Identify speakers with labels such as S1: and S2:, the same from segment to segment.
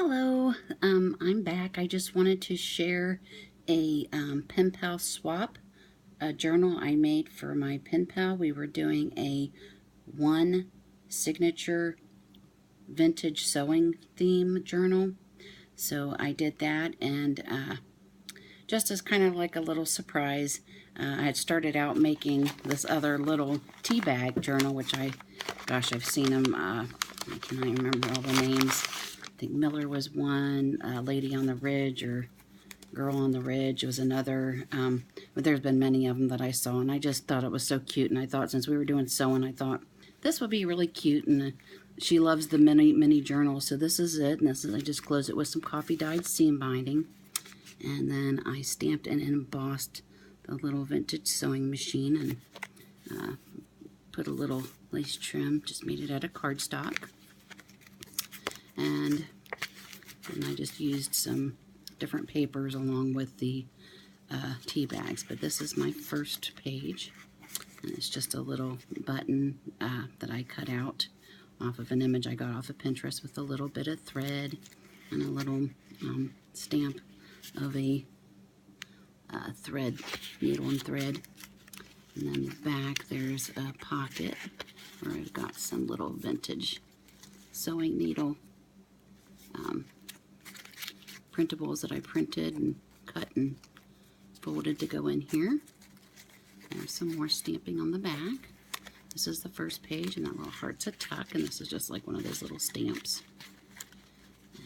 S1: Hello, I'm back. I just wanted to share a pen pal swap, a journal I made for my pen pal. We were doing a one signature vintage sewing theme journal. So I did that, and just as kind of like a little surprise, I had started out making this other little tea bag journal, which gosh, I've seen them, I cannot remember all the names. I think Miller was one, Lady on the Ridge or Girl on the Ridge was another, but there's been many of them that I saw, and I just thought it was so cute, and I thought since we were doing sewing, I thought this would be really cute, and she loves the mini journal, so this is it, and I just closed it with some coffee dyed seam binding, and then I stamped and embossed the little vintage sewing machine, and put a little lace trim, just made it out of cardstock. And then I just used some different papers along with the tea bags. But this is my first page, and it's just a little button that I cut out off of an image I got off of Pinterest with a little bit of thread and a little stamp of a thread, needle and thread. And then the back, there's a pocket where I've got some little vintage sewing needle printables that I printed and cut and folded to go in here. There's some more stamping on the back. This is the first page, and that little heart's a tuck, and this is just like one of those little stamps.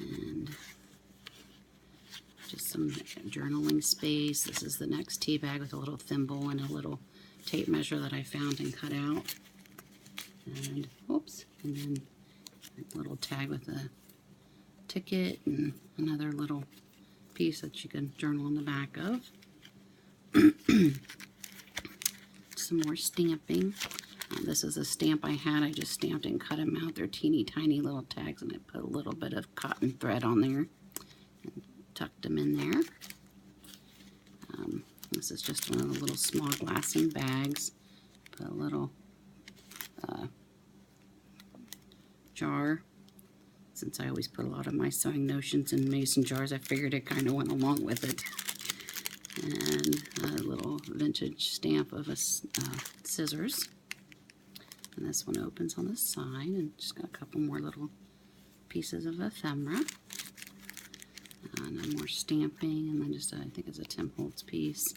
S1: And just some journaling space. This is the next tea bag with a little thimble and a little tape measure that I found and cut out. And oops, and then a little tag with a ticket and another little piece that you can journal on the back of. Some more stamping. This is a stamp I had. I just stamped and cut them out. They're teeny tiny little tags, and I put a little bit of cotton thread on there and tucked them in there. This is just one of the little small glassine bags. Put a little jar. Since I always put a lot of my sewing notions in mason jars, I figured it kind of went along with it. And a little vintage stamp of a scissors. And this one opens on the side, and just got a couple more little pieces of ephemera. And then more stamping, and then just I think it's a Tim Holtz piece.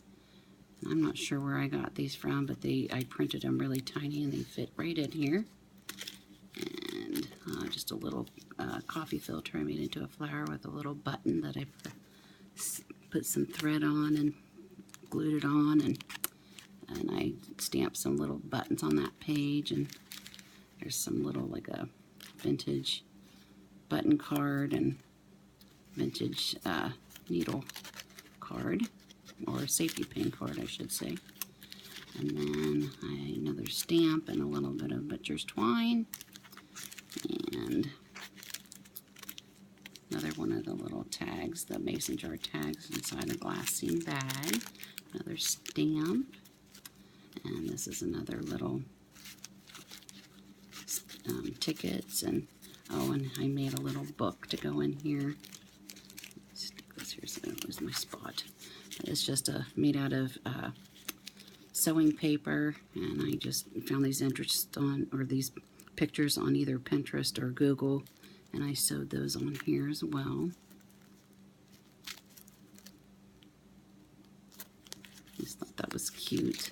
S1: And I'm not sure where I got these from, but I printed them really tiny, and they fit right in here. And just a little coffee filter I made into a flower with a little button that I put some thread on and glued it on, and I stamped some little buttons on that page, and there's some little like a vintage button card and vintage needle card, or safety pin card I should say, and then another stamp and a little bit of butcher's twine, and another one of the little tags, the mason jar tags inside a glassine bag, another stamp, and this is another little tickets, and oh, and I made a little book to go in here. Stick this here, so there's my spot. It's just made out of sewing paper, and I just found these these pictures on either Pinterest or Google, and I sewed those on here as well. Just thought that was cute.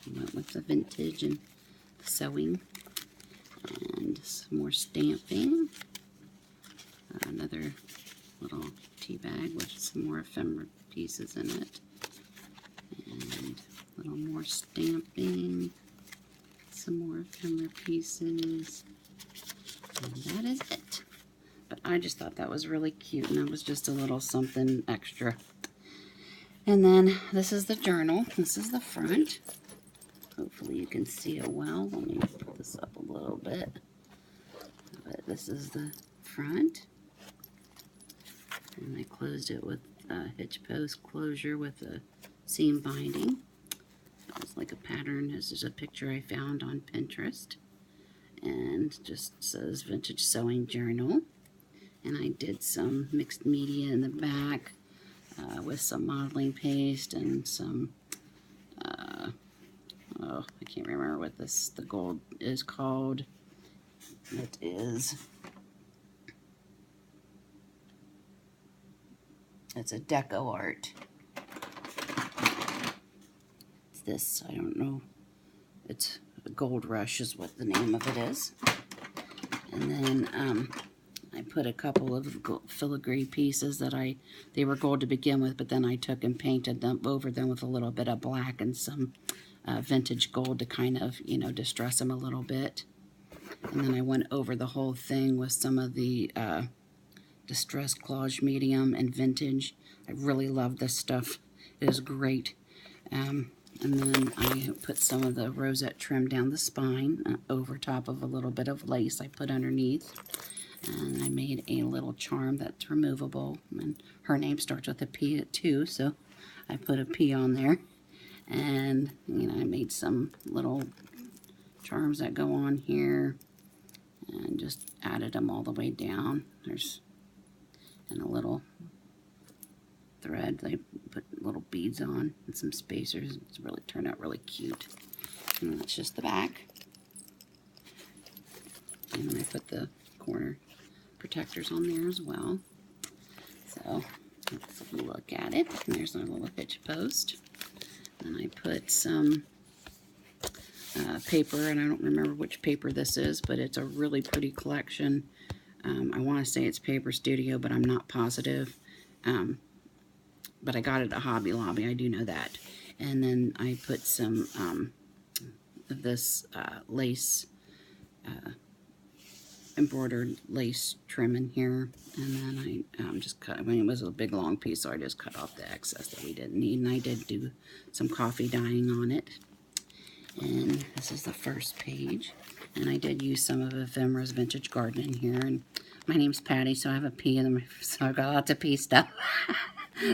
S1: I went with the vintage and the sewing, and some more stamping. Another little tea bag with some more ephemera pieces in it, and a little more stamping, some more ephemera pieces, and that is it. But I just thought that was really cute, and that was just a little something extra. And then this is the journal. This is the front. Hopefully you can see it well. Let me put this up a little bit. But this is the front. And I closed it with a hitch post closure with a seam binding. It's like a pattern. This is a picture I found on Pinterest. and just says Vintage Sewing Journal. And I did some mixed media in the back with some modeling paste and some, oh, I can't remember what the gold is called. It is, it's a deco art. It's this, I don't know, it's Gold Rush is what the name of it is. And then I put a couple of filigree pieces that they were gold to begin with, but then I took and painted them over them with a little bit of black and some vintage gold to kind of, you know, distress them a little bit. And then I went over the whole thing with some of the Distressed Collage Medium and Vintage. I really love this stuff. It is great. And then I put some of the rosette trim down the spine over top of a little bit of lace I put underneath. And I made a little charm that's removable. And her name starts with a P too, so I put a P on there. And, you know, I made some little charms that go on here. And just added them all the way down. There's, and a little thread. They put little beads on and some spacers. It's really turned out really cute. And that's just the back. And then I put the corner protectors on there as well. So let's look at it. And there's our little hitch post. And I put some paper, and I don't remember which paper this is, but it's a really pretty collection. I want to say it's Paper Studio, but I'm not positive. But I got it at Hobby Lobby, I do know that. And then I put some of this lace, embroidered lace trim in here. And then I just cut, I mean, it was a big long piece, so I just cut off the excess that we didn't need. And I did do some coffee dyeing on it. And this is the first page. And I did use some of Ephemera's Vintage Garden in here. And my name's Patty, so I have a P in them, so I've got lots of P stuff.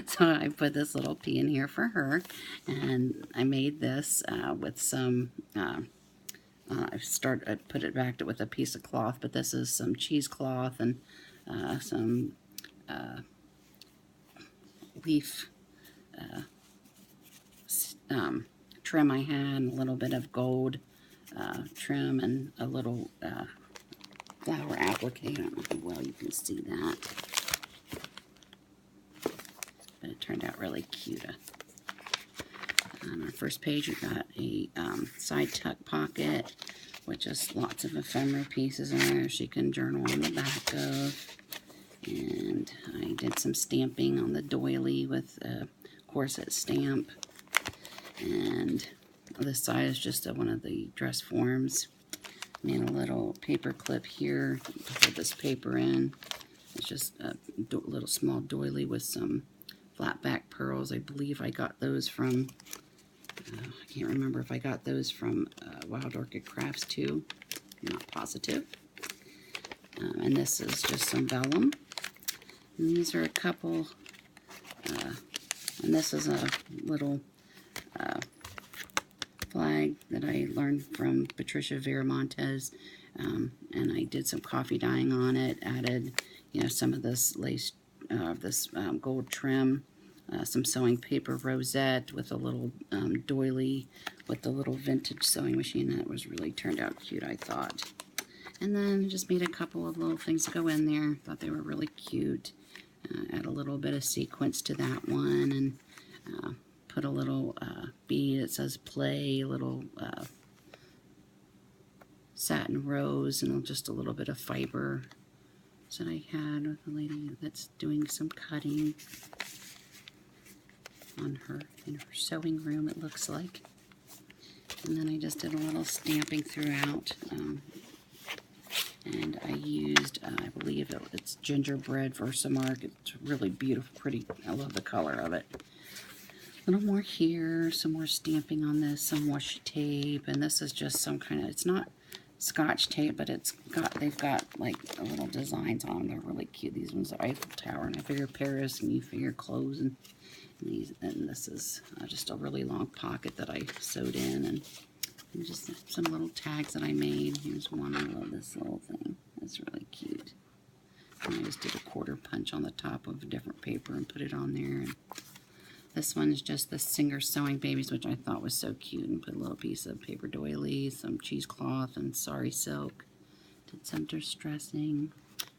S1: So I put this little P in here for her. And I made this with some, I put it back with a piece of cloth, but this is some cheesecloth and some leaf trim I had, a little bit of gold trim, and a little flower applique. I don't know how well you can see that, but it turned out really cute. On our first page, we got a side tuck pocket, with just lots of ephemera pieces in there she can journal on the back of. And I did some stamping on the doily with a corset stamp. And this side is just one of the dress forms. Made a little paper clip here to hold this paper in. It's just a little small doily with some flat back pearls. I believe I got those from, I can't remember if I got those from Wild Orchid Crafts too. I'm not positive. And this is just some vellum. And these are a couple, and this is a little flag that I learned from Patricia Viramontes, and I did some coffee dyeing on it, added, you know, some of this lace, this gold trim, some sewing paper rosette with a little doily with the little vintage sewing machine. That was really turned out cute, I thought. And then just made a couple of little things go in there. Thought they were really cute. Add a little bit of sequence to that one, and put a little bead that says play, a little satin rose, and just a little bit of fiber that I had with a lady that's doing some cutting on her, in her sewing room, it looks like. And then I just did a little stamping throughout. And I used, I believe it's gingerbread Versamark. It's really beautiful, pretty. I love the color of it. A little more here, some more stamping on this, some washi tape, and this is just some kind of, it's not Scotch tape, but they've got like little designs on them. They're really cute. These ones are Eiffel Tower, and I figure Paris, and you figure clothes, and this is just a really long pocket that I sewed in, and And just some little tags that I made. Here's one. I love this little thing. It's really cute. And I just did a quarter punch on the top of a different paper and put it on there. And this one is just the Singer Sewing Babies, which I thought was so cute. And put a little piece of paper doily, some cheesecloth, and sari silk. Did some distressing.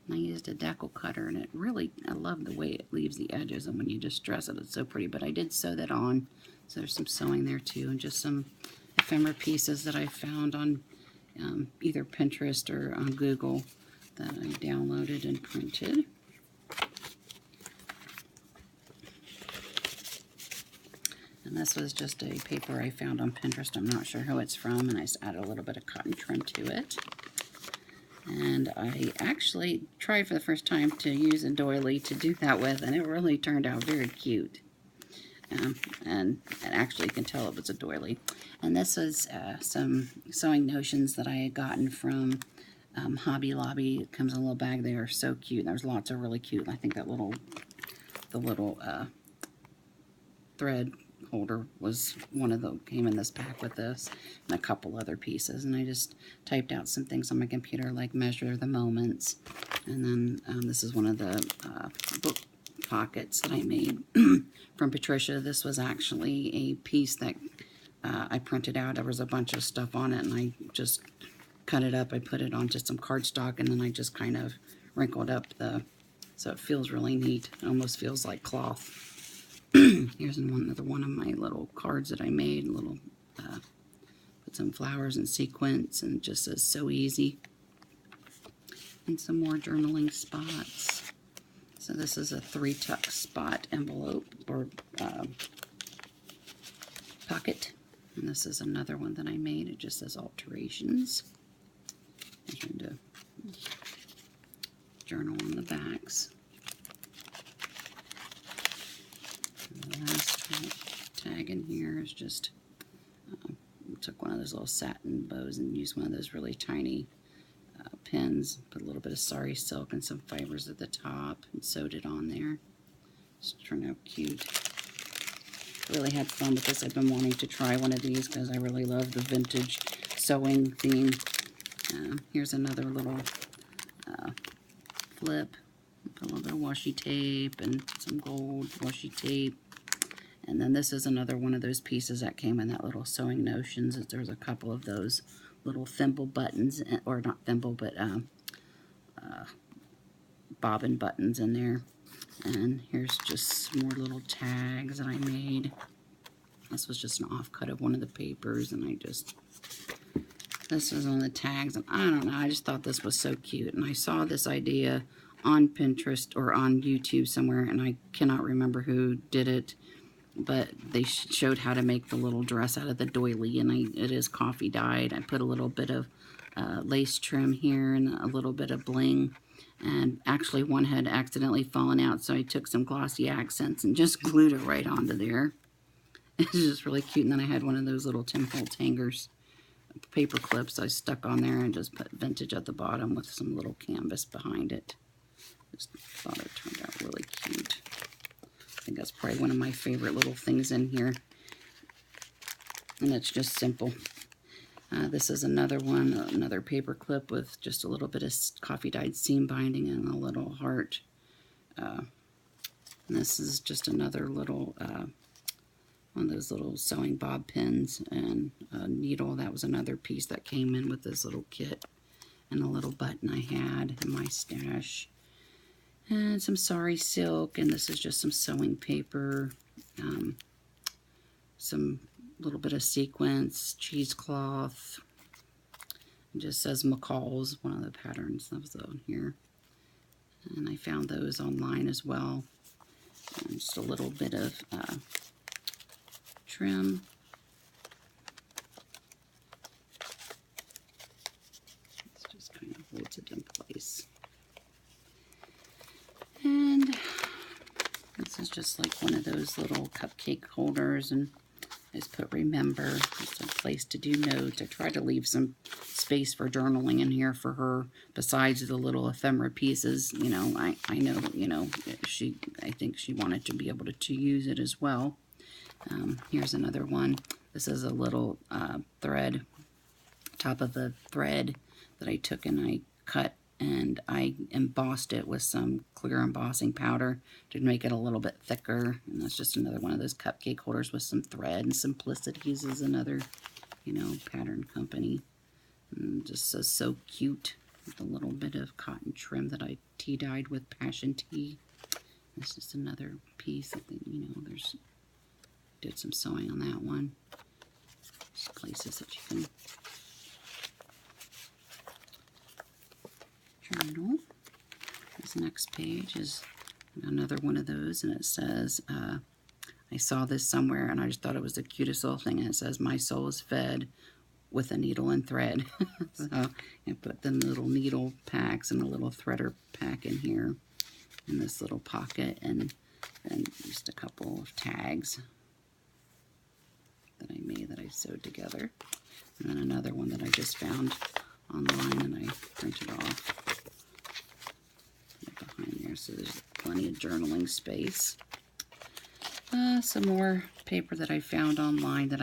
S1: And I used a decal cutter, and it really, I love the way it leaves the edges. And when you distress it, it's so pretty. But I did sew that on. So there's some sewing there too. And just some ephemera pieces that I found on either Pinterest or on Google that I downloaded and printed. And this was just a paper I found on Pinterest. I'm not sure who it's from, and I just added a little bit of cotton trim to it. And I actually tried for the first time to use a doily to do that with, and it really turned out very cute. And actually you can tell it was a doily. And this was some sewing notions that I had gotten from Hobby Lobby. It comes in a little bag. They are so cute. There's lots of really cute. I think that the little thread holder was one of the, came in this pack with this, and a couple other pieces. And I just typed out some things on my computer, like measure the moments. And then this is one of the book pockets that I made from Patricia. This was actually a piece that I printed out. There was a bunch of stuff on it, and I just cut it up. I put it onto some cardstock, and then I just kind of wrinkled up so it feels really neat. It almost feels like cloth. Here's another one of my little cards that I made. Put some flowers and sequins, and it just says "so easy." And some more journaling spots. So this is a 3-tuck spot envelope or pocket. And this is another one that I made. It just says alterations. I'm trying to journal on the backs. And the last tag in here is just, took one of those little satin bows and used one of those really tiny pins, put a little bit of sari silk and some fibers at the top, and sewed it on there. Just turned out cute. Really had fun with this. I've been wanting to try one of these because I really love the vintage sewing theme. Here's another little flip. Put a little bit of washi tape and some gold washi tape. And then this is another one of those pieces that came in that little sewing notions. There's a couple of those little thimble buttons, or not thimble, but bobbin buttons in there. And here's just more little tags that I made. This was just an offcut of one of the papers, and this was on the tags, and I don't know, I just thought this was so cute. And I saw this idea on Pinterest or on YouTube somewhere, and I cannot remember who did it, but they showed how to make the little dress out of the doily, and it is coffee dyed. I put a little bit of lace trim here and a little bit of bling, and actually one had accidentally fallen out, so I took some glossy accents and just glued it right onto there. It's just really cute. And then I had one of those little 10-fold hangers, paper clips I stuck on there, and just put vintage at the bottom with some little canvas behind it. Just thought it turned out really cute. I think that's probably one of my favorite little things in here. And it's just simple. This is another one, another paper clip with just a little bit of coffee dyed seam binding and a little heart. And this is just another little, one of those little sewing bob pins and a needle. That was another piece that came in with this little kit, and a little button I had in my stash. And some sari silk, and this is just some sewing paper, some little bit of sequins, cheesecloth. It just says McCall's, one of the patterns that was on here. And I found those online as well. And just a little bit of trim. It just kind of holds it in place. And this is just like one of those little cupcake holders, and I just put remember, just a place to do notes. I try to leave some space for journaling in here for her, besides the little ephemera pieces. You know, I know, you know, I think she wanted to be able to use it as well. Here's another one. This is a little thread top of a thread that I took and I cut, and I embossed it with some clear embossing powder to make it a little bit thicker. And that's just another one of those cupcake holders with some thread. And Simplicities is another, you know, pattern company. And just so cute with a little bit of cotton trim that I tea-dyed with Passion Tea. This is another piece. I think, you know, did some sewing on that one. There's places that you can journal. This next page is another one of those, and it says, I saw this somewhere and I just thought it was the cutest little thing, and it says, "My soul is fed with a needle and thread." So I put the little needle packs and a little threader pack in here in this little pocket, and just a couple of tags that I made that I sewed together. And then another one that I just found online and I printed off behind there, so there's plenty of journaling space. Some more paper that I found online that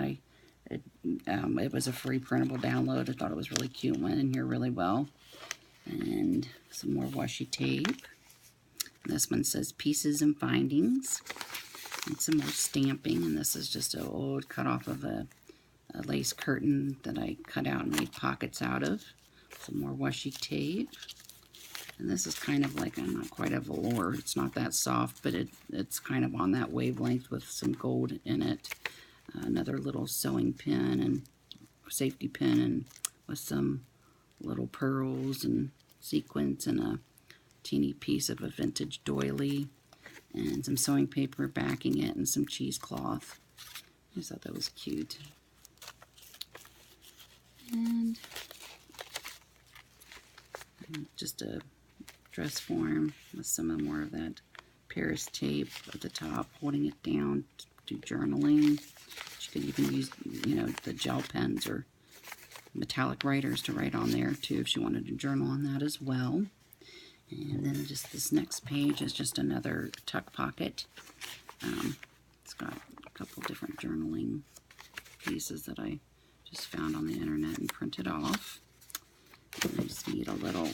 S1: it was a free printable download. I thought it was really cute, went in here really well. And some more washi tape. This one says Pieces and Findings. And some more stamping, and this is just an old cut off of a lace curtain that I cut out and made pockets out of. Some more washi tape. And this is kind of like, not quite a velour, it's not that soft, but it's kind of on that wavelength with some gold in it. Another little sewing pin and safety pin, and with some little pearls and sequins, and a teeny piece of a vintage doily, and some sewing paper backing it, and some cheesecloth. I just thought that was cute. And just a dress form with some more of that Paris tape at the top, holding it down to do journaling. You could even use, you know, the gel pens or metallic writers to write on there too, if she wanted to journal on that as well. And then just this next page is just another tuck pocket. It's got a couple different journaling pieces that I just found on the internet and printed off. And I just made a little,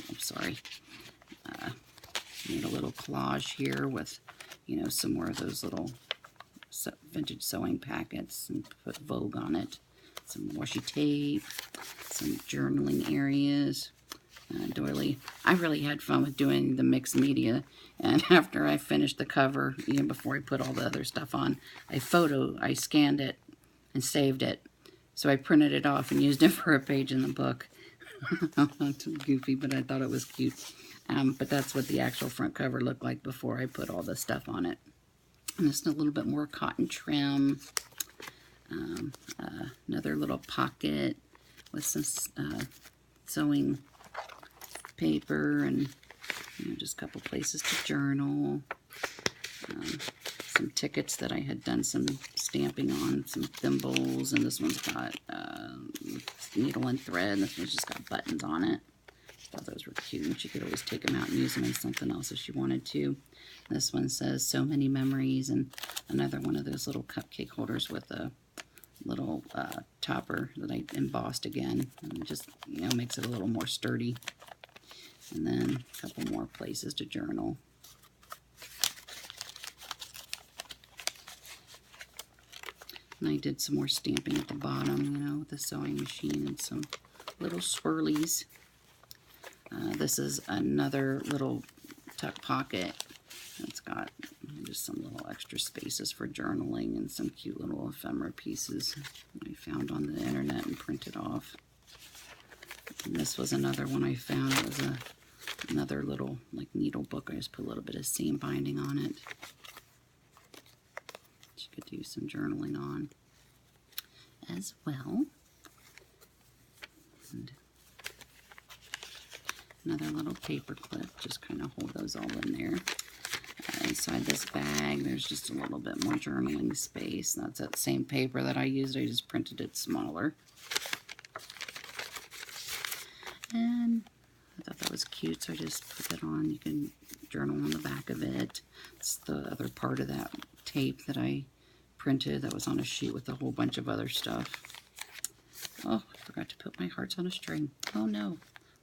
S1: made a little collage here with, you know, some more of those little vintage sewing packets, and put Vogue on it. Some washi tape, some journaling areas. Doily. I really had fun with doing the mixed media, and after I finished the cover, even before I put all the other stuff on, I scanned it and saved it. So I printed it off and used it for a page in the book. Not too goofy, but I thought it was cute. But that's what the actual front cover looked like before I put all the stuff on it. And just a little bit more cotton trim. Another little pocket with some sewing paper, and, you know, just a couple places to journal. Some tickets that I had done some stamping on, some thimbles, and this one's got needle and thread, and this one's just got buttons on it. I thought those were cute, and she could always take them out and use them as something else if she wanted to. This one says So Many Memories, and another one of those little cupcake holders with a little topper that I embossed again, and it just, you know, makes it a little more sturdy. And then a couple more places to journal. And I did some more stamping at the bottom, you know, with the sewing machine, and some little swirlies. This is another little tuck pocket. It's got just some little extra spaces for journaling, and some cute little ephemera pieces I found on the internet and printed off. And this was another one I found. It was another little, like, needle book. I just put a little bit of seam binding on it. You could do some journaling on as well. And another little paper clip, just kind of hold those all in there. Inside this bag, there's just a little bit more journaling space. That's that same paper that I used. I just printed it smaller. And I thought that was cute, so I just put that on. You can journal on the back of it. It's the other part of that tape that I printed that was on a sheet with a whole bunch of other stuff. Oh, I forgot to put my hearts on a string. Oh no,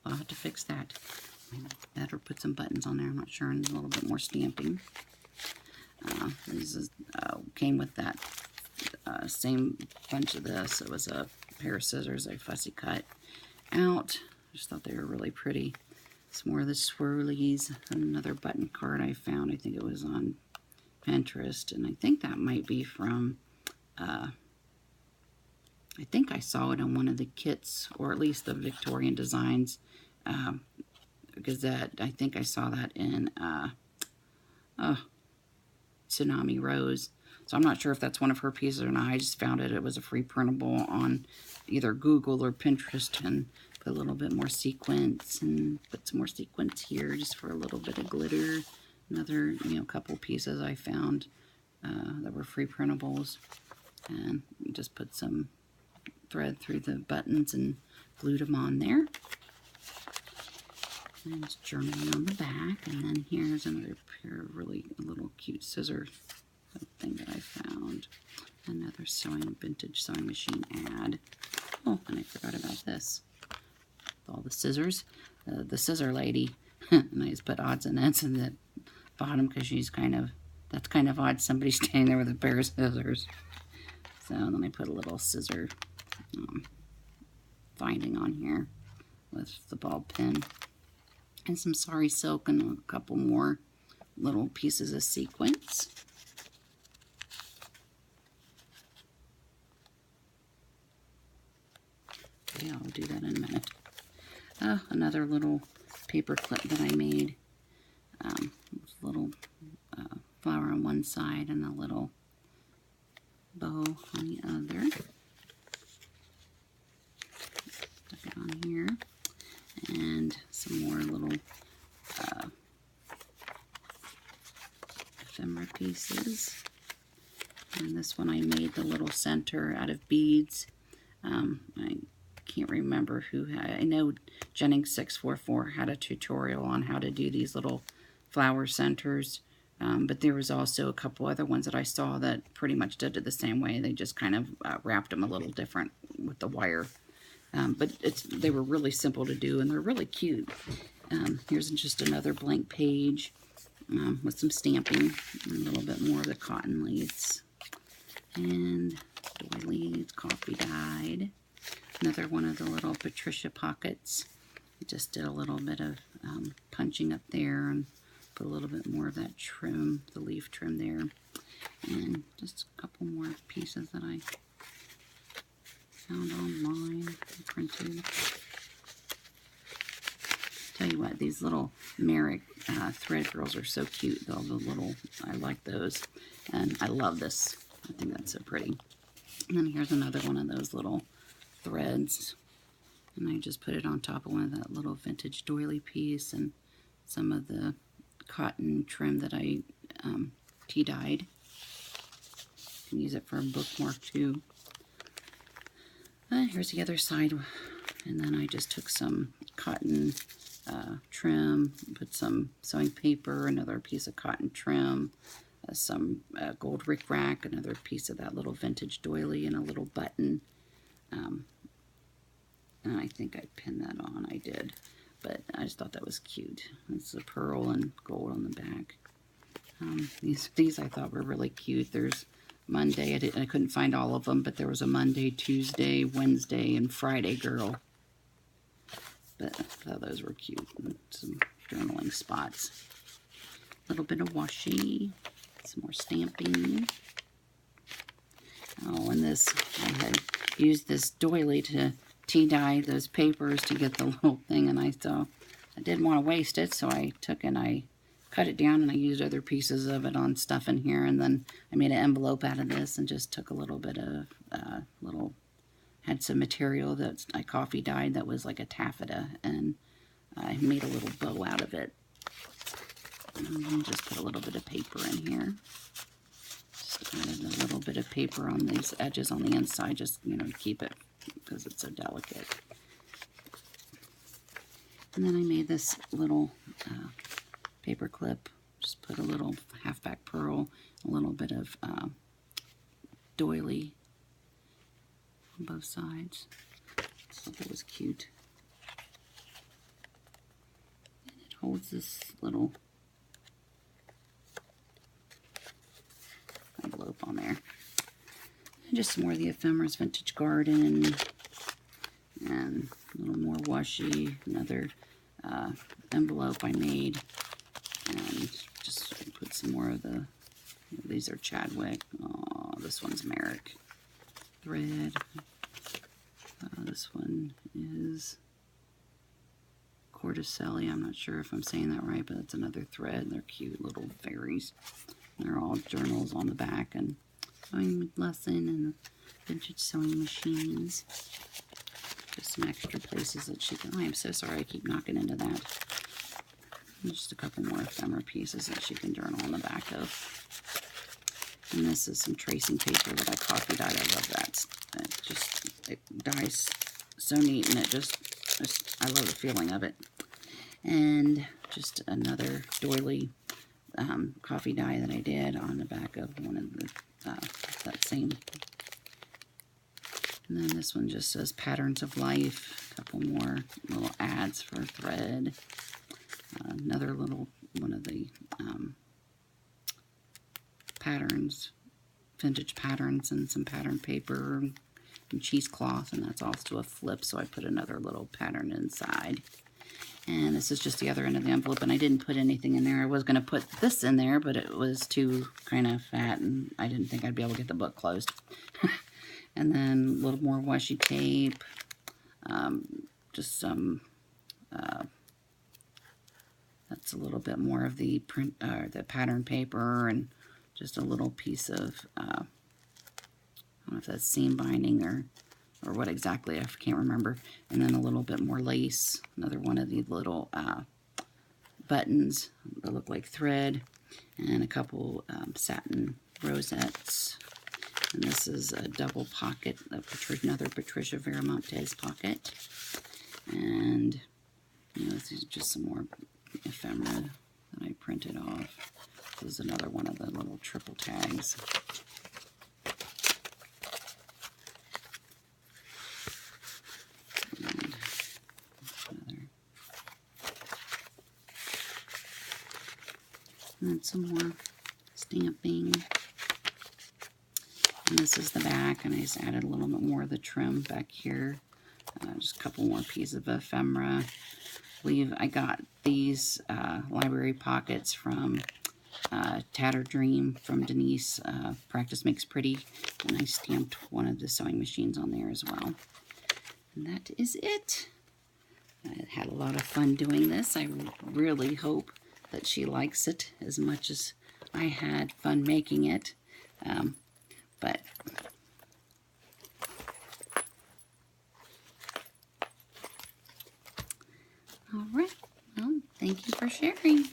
S1: I'll have to fix that. That or put some buttons on there, I'm not sure, and a little bit more stamping. This came with that same bunch of this. It was a pair of scissors I fussy cut out. Just thought they were really pretty. Some more of the swirlies. Another button card I found. I think it was on Pinterest, and I think that might be from, I think I saw it on one of the kits, or at least the Victorian Designs Gazette. I think I saw that in Tsunami Rose. So I'm not sure if that's one of her pieces or not. I just found it. It was a free printable on either Google or Pinterest, and put a little bit more sequins and put some more sequins here just for a little bit of glitter. Another, couple pieces I found that were free printables, and just put some thread through the buttons and glued them on there. And it's journaling on the back, and then here's another pair of really little cute scissors thing that I found. Another vintage sewing machine ad. Oh, and I forgot about this. All the scissors. The scissor lady. And I just put odds and ends in the bottom because that's kind of odd. Somebody standing there with a pair of scissors. So then I put a little scissor finding on here with the ball pin. And some sari silk and a couple more little pieces of sequins. Okay, I'll do that in a minute. Another little paper clip that I made. Little flower on one side and a little bow on the other. Stuck it on here. And some more little ephemera pieces. And this one I made the little center out of beads. I can't remember who had. I know Jennings644 had a tutorial on how to do these little flower centers. But there was also a couple other ones that I saw that pretty much did it the same way. They just kind of wrapped them a little different with the wire. But they were really simple to do, and they're really cute. Here's just another blank page with some stamping, and a little bit more of the cotton leads. And doilies, coffee dyed. Another one of the little Patricia pockets. I just did a little bit of punching up there and put a little bit more of that trim, the leaf trim there. And just a couple more pieces that I found online and printed. Tell you what, these little Merrick thread girls are so cute. Though I like those, and I love this. I think that's so pretty. And then here's another one of those little threads, and I just put it on top of one of that little vintage doily piece and some of the cotton trim that I tea dyed. You can use it for a bookmark too. Here's the other side, and then I just took some cotton trim, put some sewing paper, another piece of cotton trim, some gold rickrack, another piece of that little vintage doily, and a little button. And I think I pinned that on. I did, but I just thought that was cute. It's a pearl and gold on the back. These I thought were really cute. There's Monday. I couldn't find all of them, but there was a Monday, Tuesday, Wednesday, and Friday girl. But I thought those were cute. And some journaling spots. A little bit of washi. Some more stamping. Oh, and this, I had used this doily to tea dye those papers to get the little thing, and I thought I didn't want to waste it, so I took and I cut it down, and I used other pieces of it on stuff in here, and then I made an envelope out of this and just took a little bit of had some material that I coffee dyed that was like a taffeta, and I made a little bow out of it. And just put a little bit of paper in here. Just added a little bit of paper on these edges on the inside, just, to keep it, because it's so delicate. And then I made this little paper clip. Just put a little halfback pearl, a little bit of doily on both sides. thought that was cute. And it holds this little envelope on there. And just some more of the Ephemeris Vintage Garden. And a little more washi. Another envelope I made. And just put some more of the, these are Chadwick. Oh, this one's Merrick. Thread. This one is Corticelli. I'm not sure if I'm saying that right, but it's another thread. They're cute little fairies. They're all journals on the back, and sewing lesson and vintage sewing machines. Just some extra places that she can. Oh, I'm so sorry I keep knocking into that. And just a couple more ephemera pieces that she can journal on the back of. And this is some tracing paper that I coffee dyed. I love that. It dyes so neat, and it just I love the feeling of it. And just another doily coffee dye that I did on the back of one of the that same. And then this one just says Patterns of Life. A couple more little ads for thread. Another little one of the patterns, vintage patterns, and some pattern paper and cheesecloth, and that's also a flip, so I put another little pattern inside. And this is just the other end of the envelope, and I didn't put anything in there. I was going to put this in there, but it was too kind of fat, and I didn't think I'd be able to get the book closed. And then a little more washi tape, just some, that's a little bit more of the print, the pattern paper, and just a little piece of, I don't know if that's seam binding or what exactly, I can't remember. And then a little bit more lace, another one of these little buttons that look like thread, and a couple satin rosettes. And this is a double pocket, another Patricia Veramontes pocket. And this is just some more ephemera that I printed off. This is another one of the little triple tags. And then some more stamping. And this is the back, and I just added a little bit more of the trim back here. Just a couple more pieces of ephemera. I got these library pockets from Tatter Dream from Denise. Practice Makes Pretty. And I stamped one of the sewing machines on there as well. And that is it. I had a lot of fun doing this. I really hope that she likes it as much as I had fun making it. But all right, well, thank you for sharing.